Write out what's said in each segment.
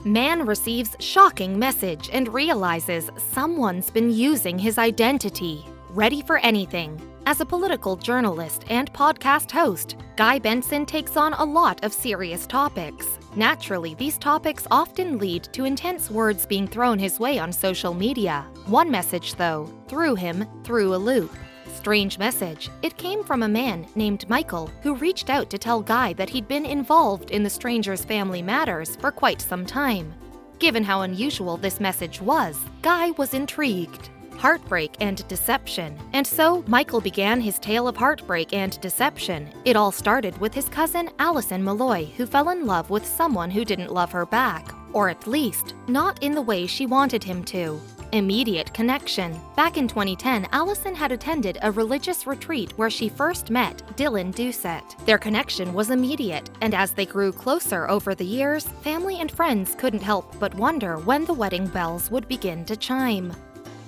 Man receives shocking message and realizes someone's been using his identity. Ready for anything. As a political journalist and podcast host, Guy Benson takes on a lot of serious topics. Naturally, these topics often lead to intense words being thrown his way on social media. One message, though, threw him through a loop. Strange message. It came from a man named Michael who reached out to tell Guy that he'd been involved in the stranger's family matters for quite some time. Given how unusual this message was, Guy was intrigued. Heartbreak and deception. And so, Michael began his tale of heartbreak and deception. It all started with his cousin Allison Malloy, who fell in love with someone who didn't love her back. Or at least, not in the way she wanted him to. Immediate connection. Back in 2010, Allison had attended a religious retreat where she first met Dylan Doucette. Their connection was immediate, and as they grew closer over the years, family and friends couldn't help but wonder when the wedding bells would begin to chime.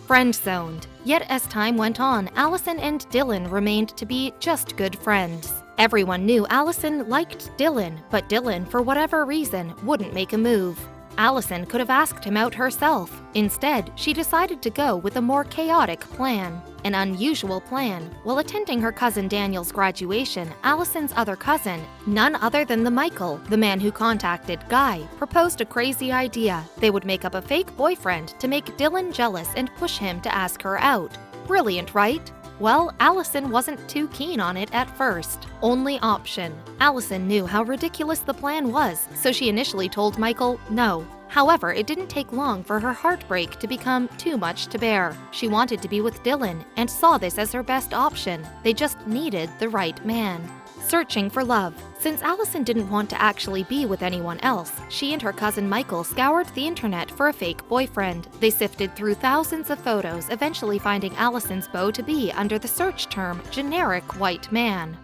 Friend-zoned. Yet as time went on, Allison and Dylan remained to be just good friends. Everyone knew Allison liked Dylan, but Dylan, for whatever reason, wouldn't make a move. Allison could have asked him out herself. Instead, she decided to go with a more chaotic plan. An unusual plan. While attending her cousin Daniel's graduation, Allison's other cousin, none other than Michael, the man who contacted Guy, proposed a crazy idea. They would make up a fake boyfriend to make Dylan jealous and push him to ask her out. Brilliant, right? Well, Allison wasn't too keen on it at first. Only option. Allison knew how ridiculous the plan was, so she initially told Michael no. However, it didn't take long for her heartbreak to become too much to bear. She wanted to be with Dylan and saw this as her best option. They just needed the right man. Searching for love. Since Allison didn't want to actually be with anyone else, she and her cousin Michael scoured the internet for a fake boyfriend. They sifted through thousands of photos, eventually finding Allison's beau to be under the search term generic white man.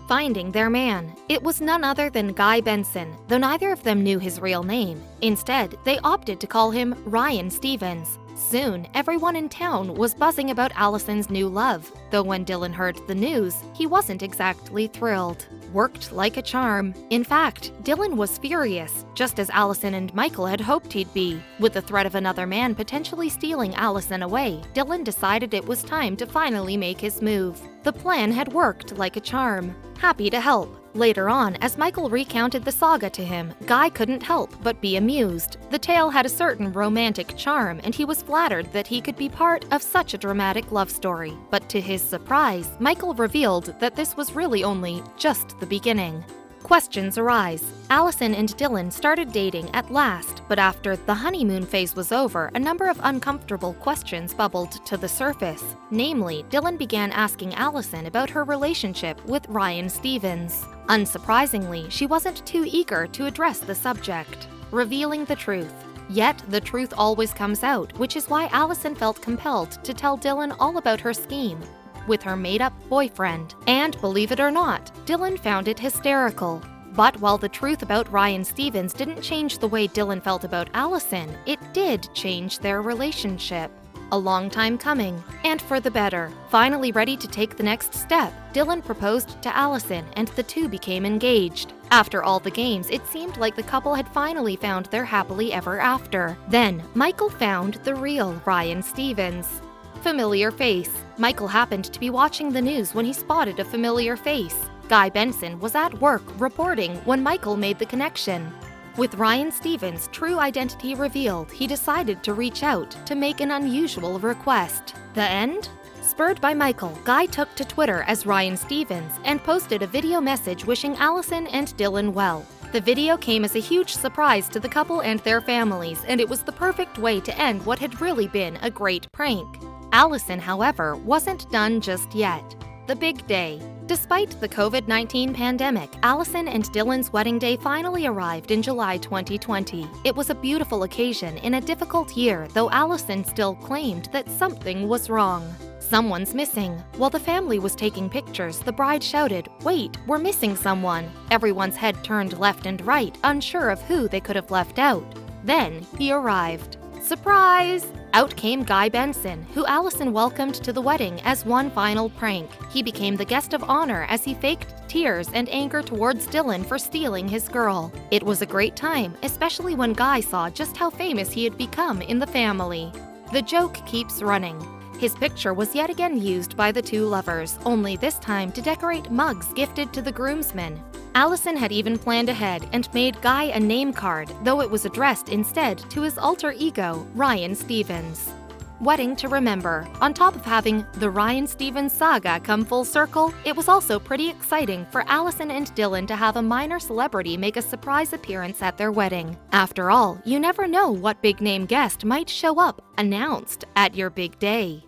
Finding their man. It was none other than Guy Benson, though neither of them knew his real name. Instead, they opted to call him Ryan Stevens. Soon, everyone in town was buzzing about Allison's new love, though when Dylan heard the news, he wasn't exactly thrilled. Worked like a charm. In fact, Dylan was furious, just as Allison and Michael had hoped he'd be. With the threat of another man potentially stealing Allison away, Dylan decided it was time to finally make his move. The plan had worked like a charm. Happy to help. Later on, as Michael recounted the saga to him, Guy couldn't help but be amused. The tale had a certain romantic charm, and he was flattered that he could be part of such a dramatic love story. But to his surprise, Michael revealed that this was really only just the beginning. Questions arise. Allison and Dylan started dating at last, but after the honeymoon phase was over, a number of uncomfortable questions bubbled to the surface. Namely, Dylan began asking Allison about her relationship with Ryan Stevens. Unsurprisingly, she wasn't too eager to address the subject, revealing the truth. Yet, the truth always comes out, which is why Allison felt compelled to tell Dylan all about her scheme with her made-up boyfriend. And believe it or not, Dylan found it hysterical. But while the truth about Ryan Stevens didn't change the way Dylan felt about Allison, it did change their relationship. A long time coming, and for the better. Finally ready to take the next step, Dylan proposed to Allison and the two became engaged. After all the games, it seemed like the couple had finally found their happily ever after. Then, Michael found the real Ryan Stevens. Familiar face. Michael happened to be watching the news when he spotted a familiar face. Guy Benson was at work reporting when Michael made the connection. With Ryan Stevens' true identity revealed, he decided to reach out to make an unusual request. The end? Spurred by Michael, Guy took to Twitter as Ryan Stevens and posted a video message wishing Allison and Dylan well. The video came as a huge surprise to the couple and their families, and it was the perfect way to end what had really been a great prank. Allison, however, wasn't done just yet. The big day. Despite the COVID-19 pandemic, Allison and Dylan's wedding day finally arrived in July 2020. It was a beautiful occasion in a difficult year, though Allison still claimed that something was wrong. Someone's missing. While the family was taking pictures, the bride shouted, "Wait, we're missing someone." Everyone's head turned left and right, unsure of who they could have left out. Then he arrived. Surprise! Out came Guy Benson, who Allison welcomed to the wedding as one final prank. He became the guest of honor as he faked tears and anger towards Dylan for stealing his girl. It was a great time, especially when Guy saw just how famous he had become in the family. The joke keeps running. His picture was yet again used by the two lovers, only this time to decorate mugs gifted to the groomsmen. Allison had even planned ahead and made Guy a name card, though it was addressed instead to his alter ego, Ryan Stevens. Wedding to remember. On top of having the Ryan Stevens saga come full circle, it was also pretty exciting for Allison and Dylan to have a minor celebrity make a surprise appearance at their wedding. After all, you never know what big-name guest might show up announced at your big day.